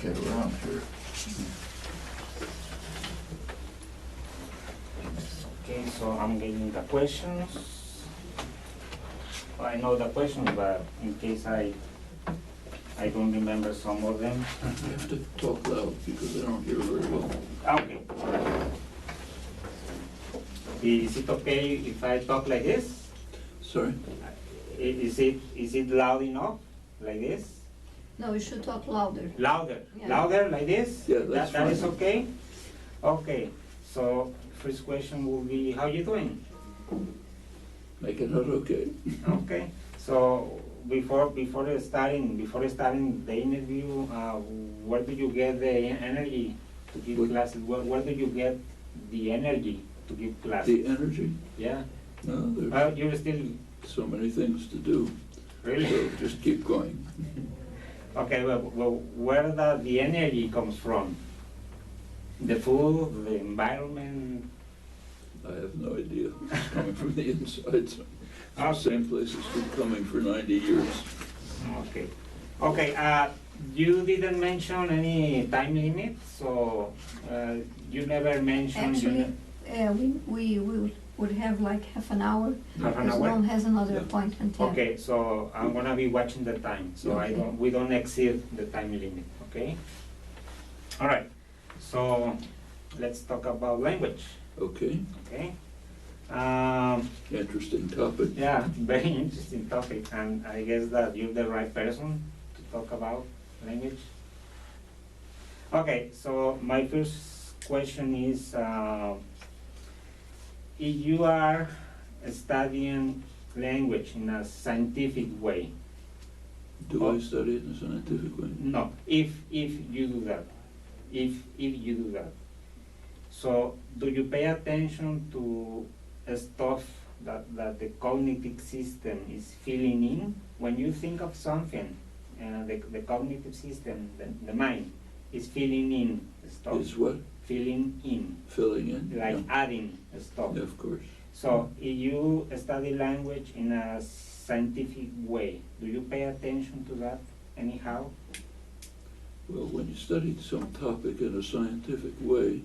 get around here. Okay, so I'm getting the questions. I know the questions, but in case I don't remember some of them. You have to talk loud because I don't hear very well. Okay. Is it okay if I talk like this? Sorry? Is it loud enough like this? No, you should talk louder. Louder, Yeah. louder like this? Yeah, that's that is fine. okay? Okay, so first question will be, how you doing? Make it out okay. Okay, so before starting the interview, where do you get the energy to give What? classes? Where do you get the energy to give classes? The energy? Yeah. No, there's You're still so many things to do. really So just keep going. okay. Well, where the energy comes from? The food, the environment. I have no idea. It's coming from the inside. So it's the Okay. same place it's been coming for 90 years. Okay. Okay. You didn't mention any time limit, so you never mentioned. Actually, we would have like half an hour. Half an Because hour? Noam has another Yeah. appointment. Yeah. Okay, so I'm gonna be watching the time, so Okay. we don't exceed the time limit, okay? All right, so let's talk about language, Okay, okay? interesting topic. Yeah, very interesting topic, and I guess that you're the right person to talk about language. Okay, so my first question is, if you are studying language in a scientific way, Do I study it in a scientific way? no, if you do that, if you do that, so do you pay attention to stuff that the cognitive system is filling in? When you think of something, the cognitive system, the mind, is filling in stuff. Is what? Filling in, Filling in? like Yeah. adding stuff. Yeah, of course. So if you study language in a scientific way, do you pay attention to that anyhow? Well, when you study some topic in a scientific way,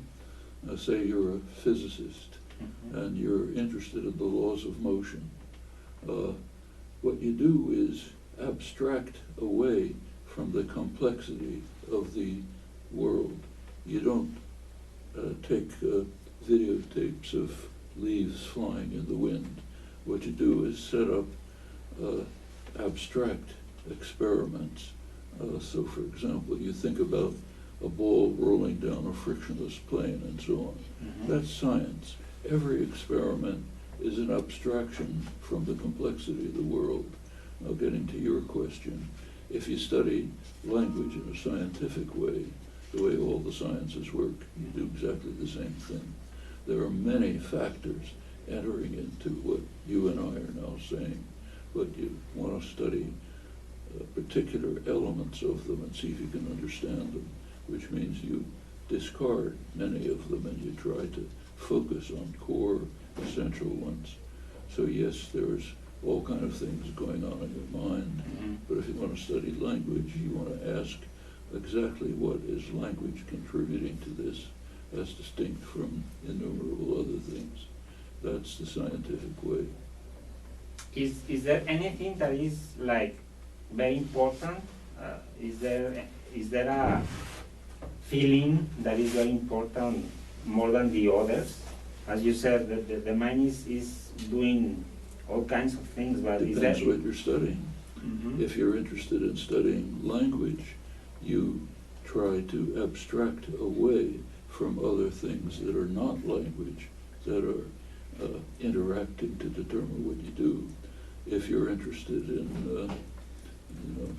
say you're a physicist and you're interested in the laws of motion, what you do is abstract away from the complexity of the world. You don't take videotapes of leaves flying in the wind. What you do is set up abstract experiments. So, for example, you think about a ball rolling down a frictionless plane and so on. That's science. Every experiment is an abstraction from the complexity of the world. Now, getting to your question, if you study language in a scientific way, the way all the sciences work, you do exactly the same thing. There are many factors entering into what you and I are now saying, but you want to study particular elements of them and see if you can understand them, which means you discard many of them and you try to focus on core essential ones. So yes, there's all kind of things going on in your mind, but if you want to study language, you want to ask exactly what is language contributing to this as distinct from innumerable other things. That's the scientific way. Is there anything that is like very important? Is there a feeling that is very important more than the others? As you said, the mind is doing all kinds of things, but is Depends that what you're studying. If you're interested in studying language, you try to abstract away from other things that are not language, that are interacting to determine what you do. If you're interested in,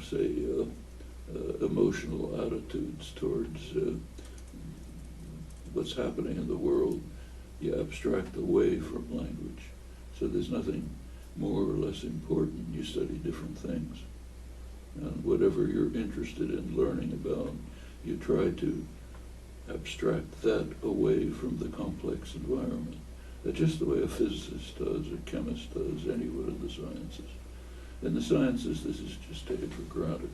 say, emotional attitudes towards what's happening in the world, you abstract away from language. So there's nothing more or less important. You study different things. And whatever you're interested in learning about, you try to abstract that away from the complex environment. That's just the way a physicist does, a chemist does, anyone in the sciences. In the sciences, this is just taken for granted.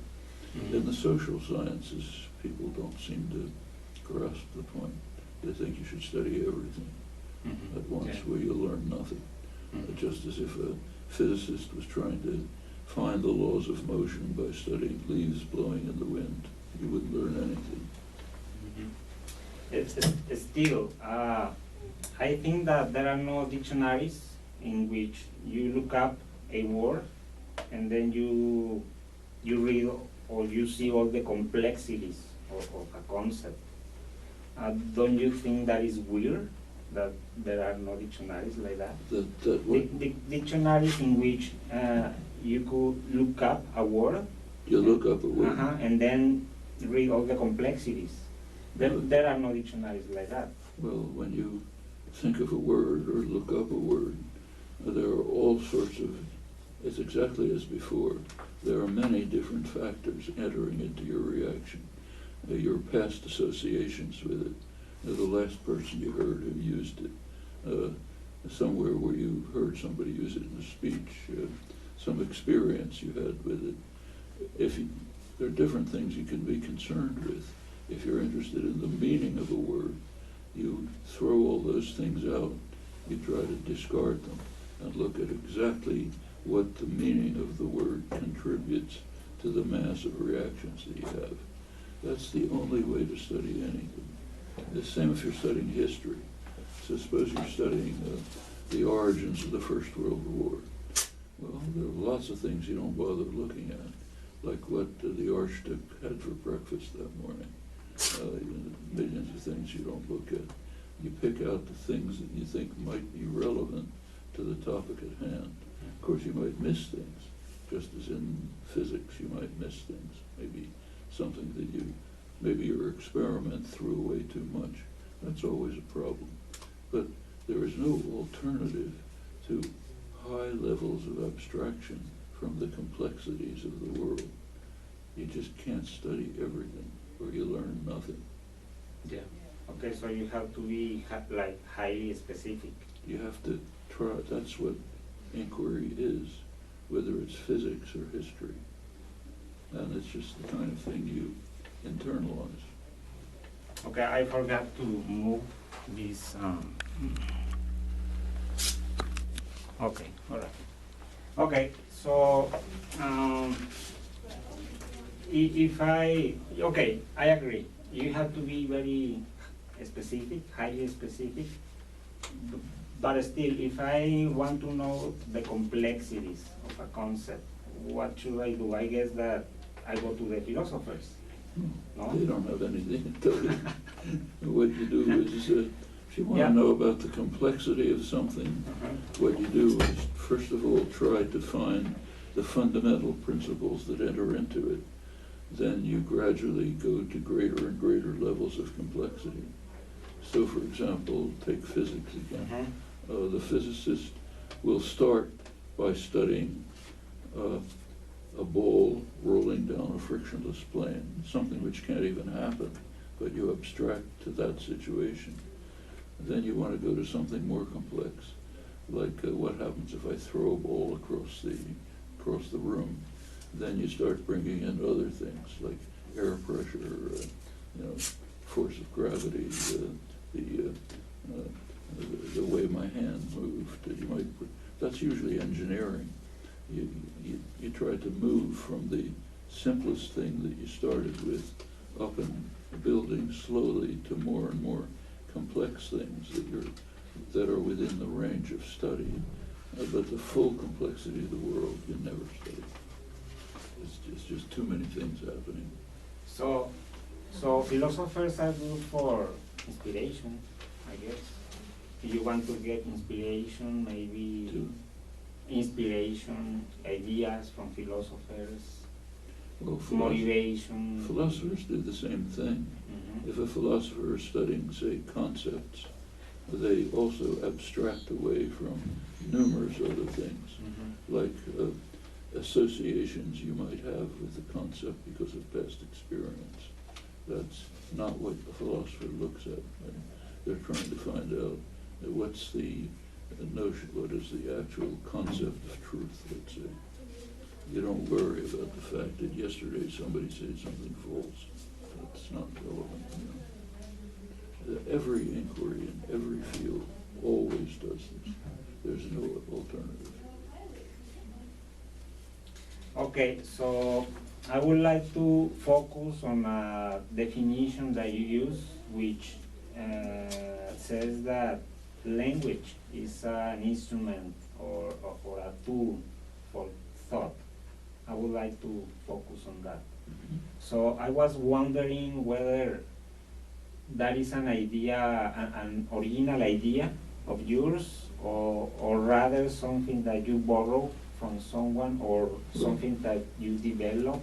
In the social sciences, people don't seem to grasp the point. They think you should study everything at once, where you learn nothing. Just as if a physicist was trying to find the laws of motion by studying leaves blowing in the wind, you wouldn't learn anything. It's still, I think that there are no dictionaries in which you look up a word and then you read or you see all the complexities of a concept. Don't you think that is weird that there are no dictionaries like that? The dictionaries in which you could look up a word. You look up a word. And then read all the complexities. There are no dictionaries like that. Well, when you think of a word or look up a word, there are all sorts of, it's exactly as before. There are many different factors entering into your reaction. Your past associations with it. The last person you heard who used it, somewhere where you heard somebody use it in a speech, some experience you had with it. There are different things you can be concerned with. If you're interested in the meaning of a word, you throw all those things out, you try to discard them, and look at exactly what the meaning of the word contributes to the mass of reactions that you have. That's the only way to study anything. The same if you're studying history. So suppose you're studying the origins of the First World War. Well, there are lots of things you don't bother looking at, like what the Archduke had for breakfast that morning. Millions of things you don't look at. You pick out the things that you think might be relevant to the topic at hand. Of course, you might miss things, just as in physics you might miss things. Maybe something that maybe your experiment threw away too much. That's always a problem. But there is no alternative to high levels of abstraction from the complexities of the world. You just can't study everything, or you learn nothing. Yeah. Okay, so you have to be like highly specific. You have to try. That's what inquiry is, whether it's physics or history. And it's just the kind of thing you internalize. Okay, I forgot to move this. Okay, all right. Okay, so I agree. You have to be very specific, highly specific. But still, if I want to know the complexities of a concept, what should I do? I guess that I go to the philosophers. No? They don't have anything to tell you. What you do is, if you want to know about the complexity of something, what you do is, first of all, try to find the fundamental principles that enter into it. Then you gradually go to greater and greater levels of complexity. So, for example, take physics again. The physicist will start by studying a ball rolling down a frictionless plane, something which can't even happen, but you abstract to that situation. Then you want to go to something more complex, like what happens if I throw a ball across the room. Then you start bringing in other things like air pressure, force of gravity, the way my hand moved. That's usually engineering. You try to move from the simplest thing that you started with up in building slowly to more and more complex things that are within the range of study. But the full complexity of the world you never study. It's just too many things happening. So philosophers are good for inspiration, I guess. If you want to get inspiration, maybe inspiration, ideas from philosophers, well, motivation. Philosophers do the same thing. If a philosopher is studying, say, concepts, they also abstract away from numerous other things, like associations you might have with the concept because of past experience. That's not what a philosopher looks at. Right? They're trying to find out what's the notion, what is the actual concept of truth, let's say. You don't worry about the fact that yesterday somebody said something false. That's not relevant. every inquiry in every field always does this. There's no alternative. Okay, so I would like to focus on a definition that you use, which says that language is an instrument or a tool for thought. I would like to focus on that. So I was wondering whether that is an idea, an original idea of yours, or rather something that you borrow from someone, or something that you develop.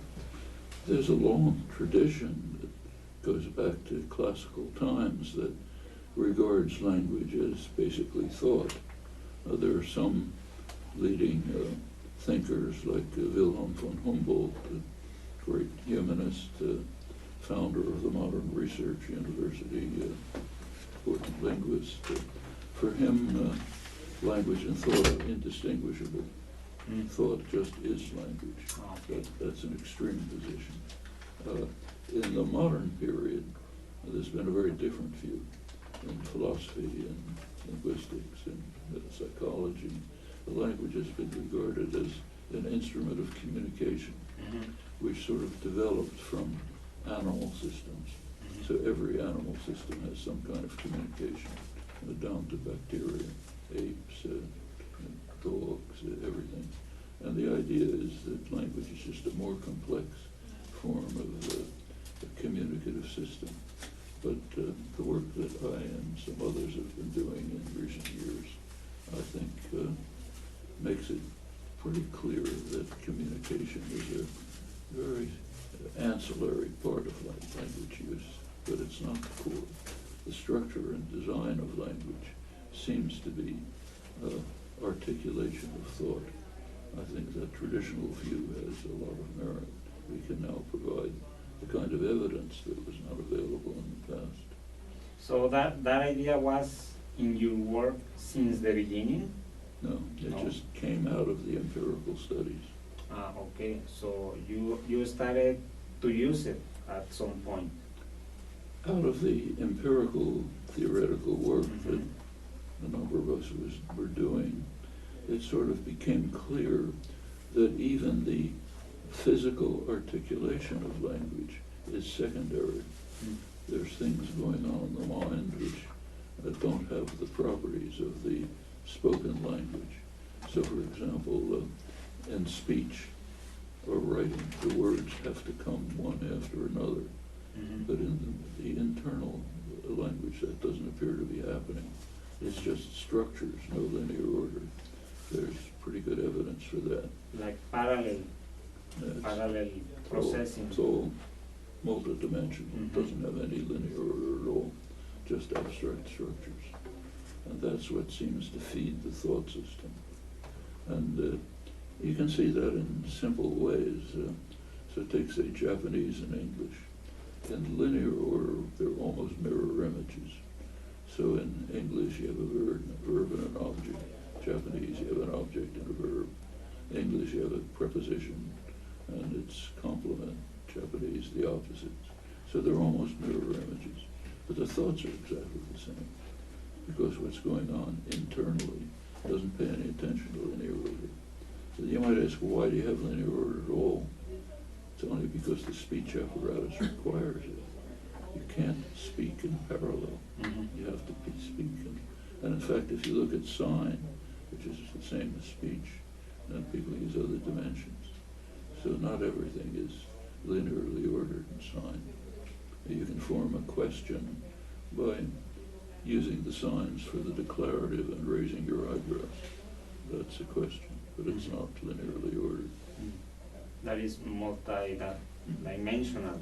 There's a long tradition that goes back to classical times that regards language as basically thought. There are some leading thinkers like Wilhelm von Humboldt, the great humanist, founder of the Modern Research University, important linguist. For him, language and thought are indistinguishable. Thought just is language. That's an extreme position. In the modern period, there's been a very different view in philosophy and linguistics and psychology. The language has been regarded as an instrument of communication, which sort of developed from animal systems. So every animal system has some kind of communication, down to bacteria, apes, dogs, everything. And the idea is that language is just a more complex form of a communicative system. But the work that I and some others have been doing in recent years, I think, makes it pretty clear that communication is a very ancillary part of language use, but it's not the core. The structure and design of language seems to be articulation of thought. I think that traditional view has a lot of merit. We can now provide the kind of evidence that was not available in the past. So that idea was in your work since the beginning? No, it just came out of the empirical studies. Okay, so you started to use it at some point. Out of the empirical theoretical work that a number of us were doing, it sort of became clear that even the physical articulation of language is secondary. There's things going on in the mind which don't have the properties of the spoken language. So, for example, in speech or writing, the words have to come one after another. But in the internal language, that doesn't appear to be happening. It's just structures, no linear order. There's pretty good evidence for that. Like parallel processing. It's all multidimensional. It doesn't have any linear order at all, just abstract structures. And that's what seems to feed the thought system. And you can see that in simple ways. So take, say, Japanese and English. In linear order, they're almost mirror images. So in English, you have a verb and an object. Japanese, you have an object and a verb. English, you have a preposition and its complement. Japanese, the opposites. So they're almost mirror images. But the thoughts are exactly the same, because what's going on internally doesn't pay any attention to linear order. So you might ask, well, why do you have linear order at all? It's only because the speech apparatus requires it. You can't speak in parallel. You have to be speaking. And in fact, if you look at sign, which is the same as speech, then people use other dimensions. So not everything is linearly ordered in sign. You can form a question by using the signs for the declarative and raising your eyebrows. That's a question, but it's not linearly ordered. That is multi-dimensional.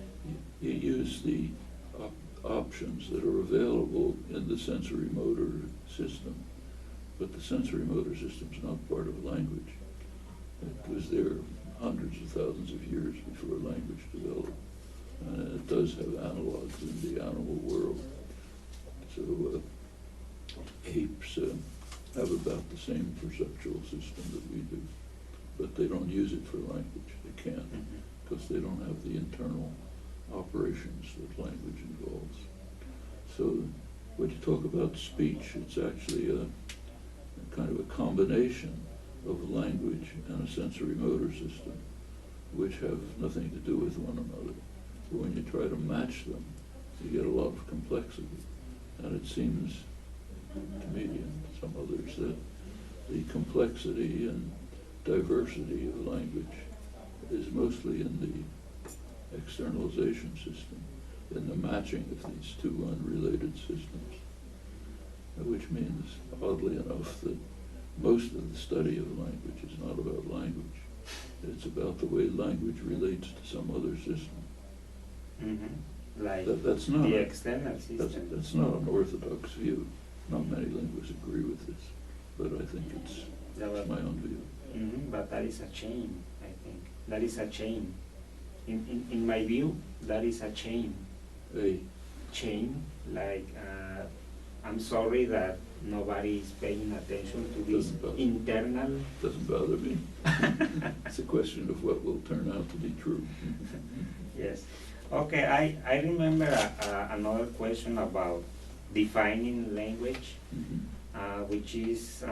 You use the options that are available in the sensory motor system, but the sensory motor system is not part of language. It was there hundreds of thousands of years before language developed. And it does have analogs in the animal world. So apes have about the same perceptual system that we do, but they don't use it for language. They can't, because they don't have the internal operations that language involves. So when you talk about speech, it's actually a kind of a combination of language and a sensory motor system, which have nothing to do with one another. But when you try to match them, you get a lot of complexity. And it seems to me and some others that the complexity and diversity of language is mostly in the externalization system, in the matching of these two unrelated systems, which means, oddly enough, that most of the study of language is not about language. It's about the way language relates to some other system. Mm-hmm. Like That's not the a- external system. That's not an orthodox view. Not many linguists agree with this, but I think it's my own view. Mm-hmm. But that is a chain, I think. That is a chain. In my view, that is a chain. A Chain, like, I'm sorry that nobody is paying attention to this Doesn't bother. internal. doesn't bother me. It's a question of what will turn out to be true. Yes. Okay, I remember another question about defining language, which is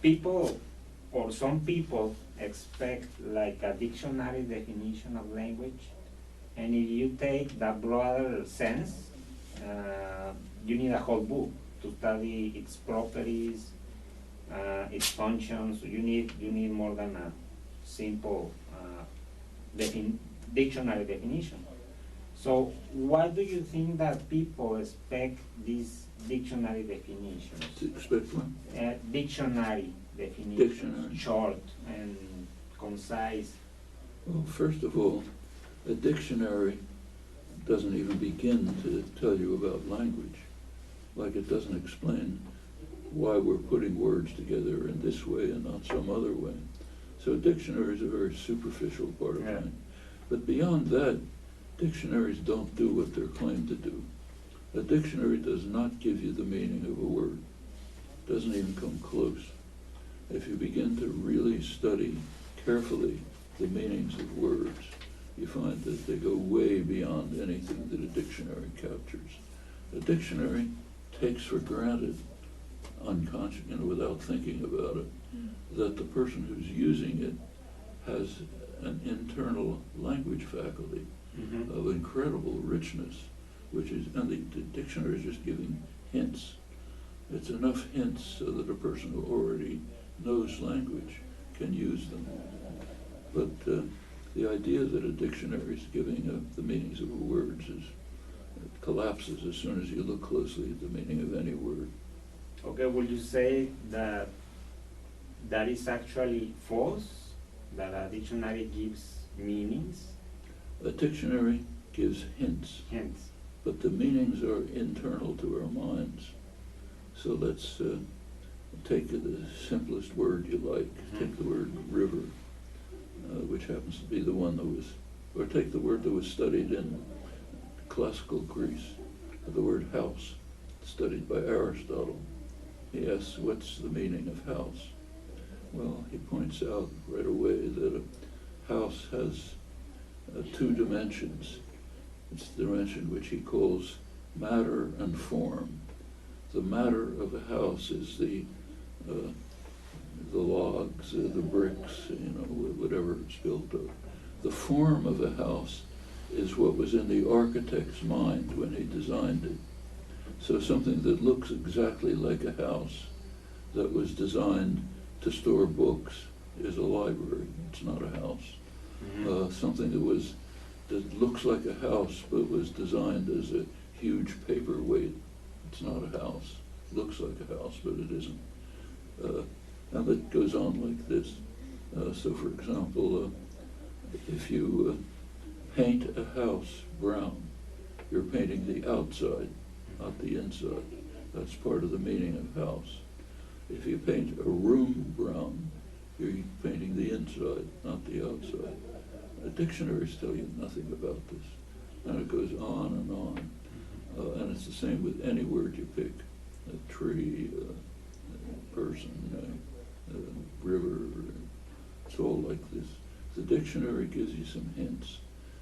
people, or some people expect like a dictionary definition of language, and if you take the broader sense, you need a whole book to study its properties, its functions. You need more than a simple dictionary definition. So why do you think that people expect these dictionary definitions? To expect one? Dictionary definitions, Dictionary. short and concise. Well, first of all, a dictionary doesn't even begin to tell you about language. Like it doesn't explain why we're putting words together in this way and not some other way. So a dictionary is a very superficial part of language. But beyond that, dictionaries don't do what they're claimed to do. A dictionary does not give you the meaning of a word. It doesn't even come close. If you begin to really study carefully the meanings of words, you find that they go way beyond anything that a dictionary captures. A dictionary takes for granted, unconscious, without thinking about it, that the person who's using it has an internal language faculty of incredible richness, which is, and the dictionary is just giving hints. It's enough hints so that a person who already knows language can use them. But the idea that a dictionary is giving the meanings of words it collapses as soon as you look closely at the meaning of any word. Okay, would you say that that is actually false, that a dictionary gives meanings? A dictionary gives hints, Hints. but the meanings are internal to our minds. So let's take the simplest word you like. Take the word river, which happens to be the one that was, or take the word that was studied in classical Greece, the word house, studied by Aristotle. He asks, what's the meaning of house? Well, he points out right away that a house has two dimensions. It's the dimension which he calls matter and form. The matter of a house is the logs, the bricks, whatever it's built of. The form of a house is what was in the architect's mind when he designed it. So something that looks exactly like a house that was designed to store books is a library. It's not a house. Something that looks like a house but was designed as a huge paperweight. It's not a house. It looks like a house, but it isn't. And it goes on like this. So, for example, if you paint a house brown, you're painting the outside, not the inside. That's part of the meaning of house. If you paint a room brown, you're painting the inside, not the outside. Dictionaries tell you nothing about this. And it goes on and on. And it's the same with any word you pick. A tree, a person, a river. It's all like this. The dictionary gives you some hints.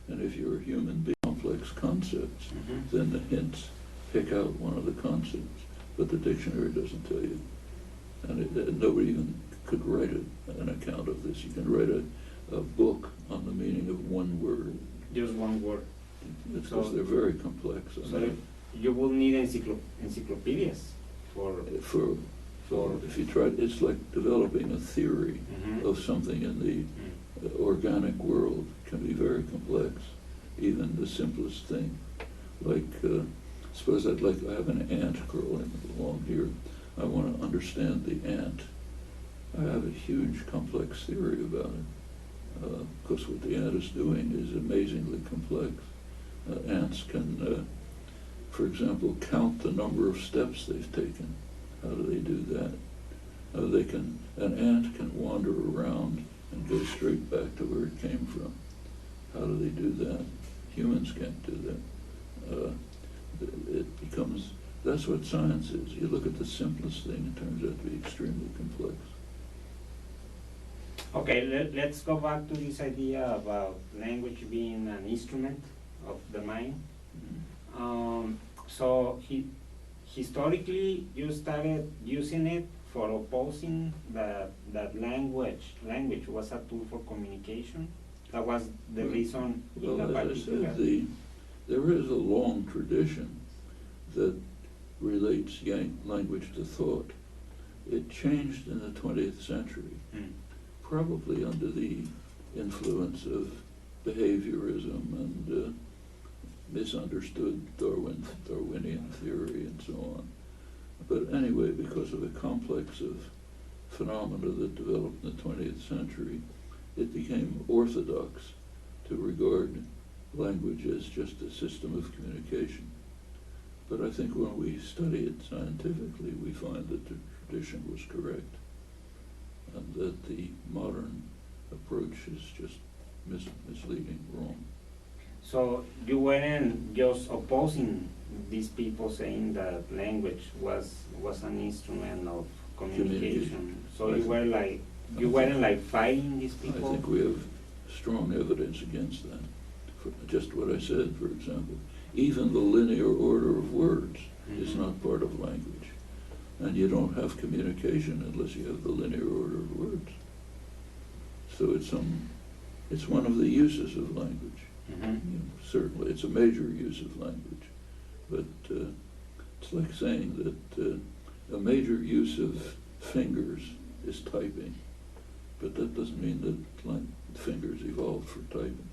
And if you're a human being, complex concepts, then the hints pick out one of the concepts, but the dictionary doesn't tell you. And nobody even could write an account of this. You can write a book on the meaning of one word. Just one word. It's because they're very complex. So you will need encyclopedias for if you try, it's like developing a theory of something in the organic world. It can be very complex, even the simplest thing. Like, suppose I have an ant crawling along here. I want to understand the ant. I have a huge complex theory about it, because what the ant is doing is amazingly complex. Ants can, for example, count the number of steps they've taken. How do they do that? An ant can wander around and go straight back to where it came from. How do they do that? Humans can't do that. That's what science is. You look at the simplest thing, it turns out to be extremely complex. Okay, let's go back to this idea about language being an instrument of the mind. So historically, you started using it for opposing that language was a tool for communication. That was the reason in Well, a as I particular. said, there is a long tradition that relates language to thought. It changed in the 20th century, probably under the influence of behaviorism and misunderstood Darwinian theory and so on. But anyway, because of a complex of phenomena that developed in the 20th century, it became orthodox to regard language as just a system of communication. But I think when we study it scientifically, we find that the tradition was correct, and that the modern approach is just misleading, wrong. So you weren't just opposing these people saying that language was an instrument of communication. So you weren't like fighting these people. I think we have strong evidence against that. For just what I said, for example, even the linear order of words is not part of language, and you don't have communication unless you have the linear order of words. So it's one of the uses of language. Certainly, it's a major use of language, but it's like saying that a major use of fingers is typing, but that doesn't mean that fingers evolved for typing.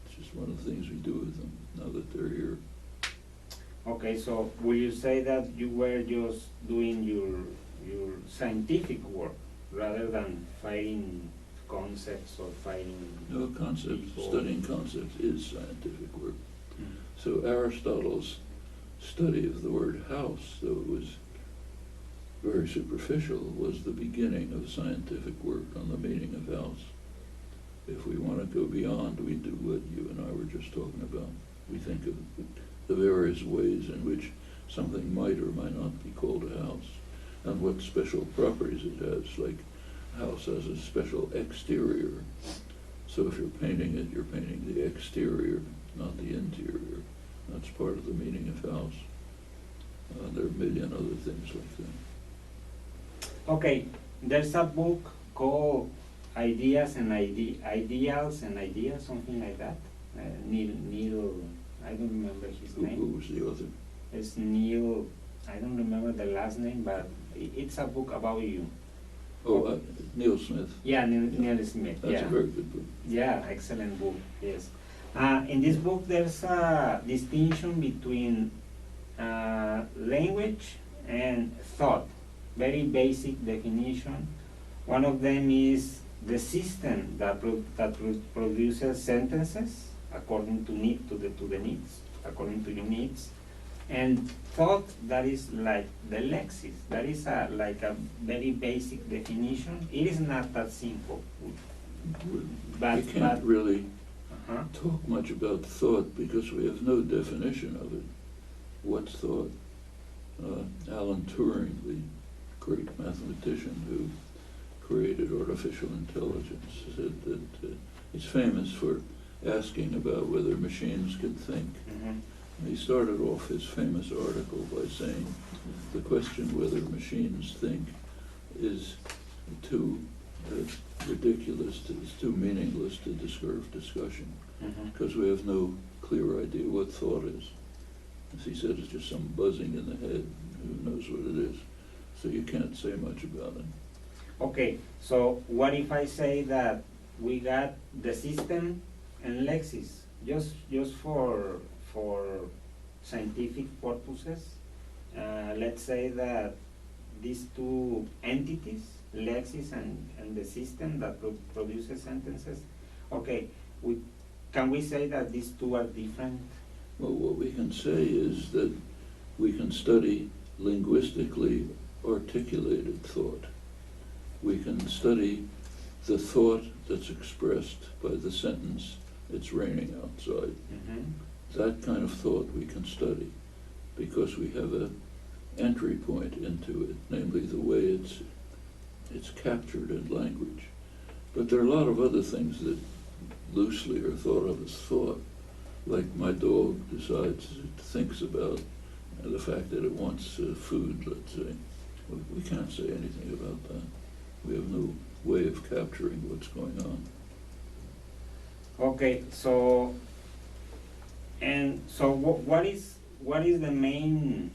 It's just one of the things we do with them now that they're here. Okay, so will you say that you were just doing your scientific work rather than fighting concepts or fighting? No, concepts, people? studying concepts is scientific work. So Aristotle's study of the word house, though it was very superficial, was the beginning of scientific work on the meaning of house. If we want to go beyond, we do what you and I were just talking about. We think of the various ways in which something might or might not be called a house, and what special properties it has, like house has a special exterior. So if you're painting it, you're painting the exterior, not the interior. That's part of the meaning of house. There are a million other things like that. Okay, there's a book called Ideas and Ideals and Ideas, something like that. Neil, I don't remember his name. Who was the author? It's Neil, I don't remember the last name, but it's a book about you. Oh, Neil Smith. Yeah, Neil Smith. That's yeah. a very good book. Yeah, excellent book, yes. In this book, there's a distinction between language and thought, very basic definition. One of them is the system that produces sentences according to the needs, according to your needs, and thought, that is like the lexis. That is like a very basic definition. It is not that simple, but We can't really uh-huh. talk much about thought because we have no definition of it. What's thought? Alan Turing, the great mathematician who created artificial intelligence, said that he's famous for asking about whether machines could think. He started off his famous article by saying the question whether machines think is too ridiculous, it's too meaningless to deserve discussion, because we have no clear idea what thought is. As he said, it's just some buzzing in the head, who knows what it is, so you can't say much about it. Okay, so what if I say that we got the system and Lexis, just for scientific purposes? Let's say that these two entities, Lexis and the system that produces sentences, okay, can we say that these two are different? Well, what we can say is that we can study linguistically articulated thought. We can study the thought that's expressed by the sentence, "It's raining outside." That kind of thought we can study because we have an entry point into it, namely the way it's captured in language. But there are a lot of other things that loosely are thought of as thought, like my dog thinks about the fact that it wants food, let's say. We can't say anything about that. We have no way of capturing what's going on. Okay, so what is the main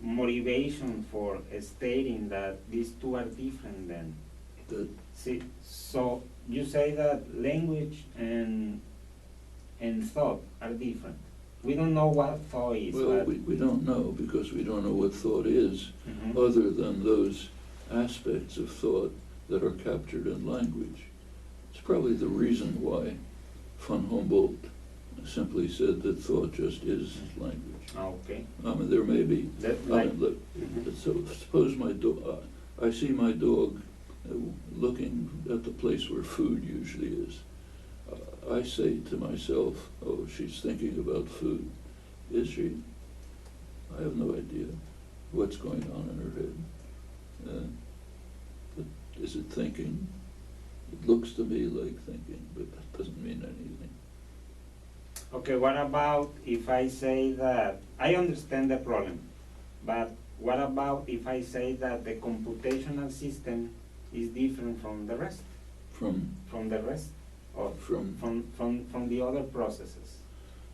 motivation for stating that these two are different then? See, so you say that language and thought are different. We don't know what thought is. Well, we don't know because we don't know what thought is, other than those aspects of thought that are captured in language. It's probably the reason why von Humboldt simply said that thought just is language. Okay. I mean, there may be. So suppose I see my dog looking at the place where food usually is. I say to myself, "Oh, she's thinking about food." Is she? I have no idea what's going on in her head. But is it thinking? It looks to me like thinking, but that doesn't mean anything. Okay, what about if I say that, I understand the problem, but what about if I say that the computational system is different from the rest? From the rest? Or from the other processes?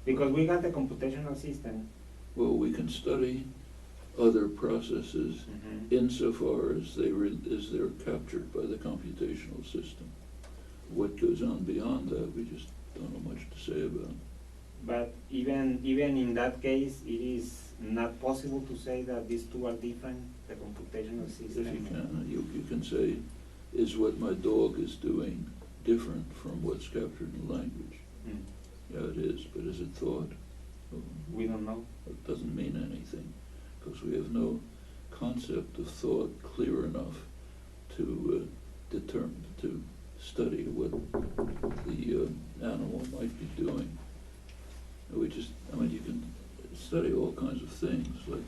Because we got the computational system. Well, we can study other processes insofar as they're captured by the computational system. What goes on beyond that, we just don't know much to say about. But even in that case, it is not possible to say that these two are different, the computational system. If you can, you can say, is what my dog is doing different from what's captured in language? Yeah, it is, but is it thought? We don't know. It doesn't mean anything, because we have no concept of thought clear enough to determine, to study what the animal might be doing. You can study all kinds of things, like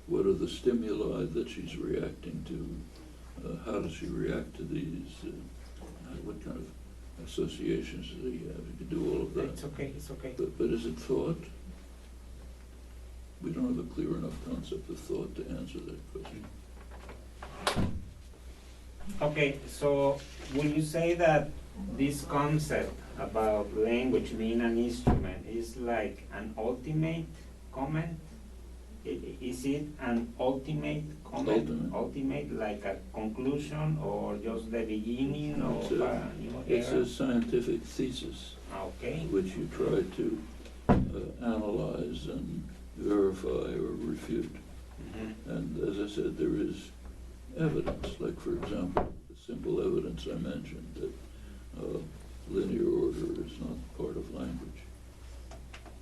what are the stimuli that she's reacting to? How does she react to these? What kind of associations do they have? You can do all of that. It's okay. But is it thought? We don't have a clear enough concept of thought to answer that question. Okay, so would you say that this concept about language being an instrument is like an ultimate comment? Is it an ultimate comment? Ultimate, like a conclusion, or just the beginning of a new era? It's a scientific thesis, okay, which you try to analyze and verify or refute. And as I said, there is evidence, like for example, the simple evidence I mentioned that linear order is not part of language.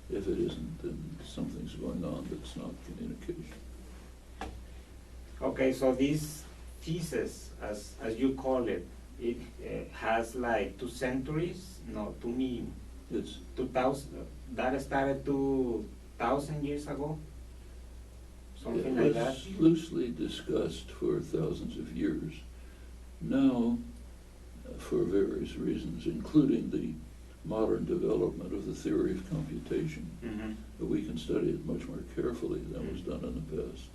If it isn't, then something's going on that's not communication. Okay, so this thesis, as you call it, it has like 2 centuries? No, to me, It's 2000, that started 2,000 years ago? Something it like that? was loosely discussed for thousands of years. Now, for various reasons, including the modern development of the theory of computation, Mhm. that we can study it much more carefully than was done in the past.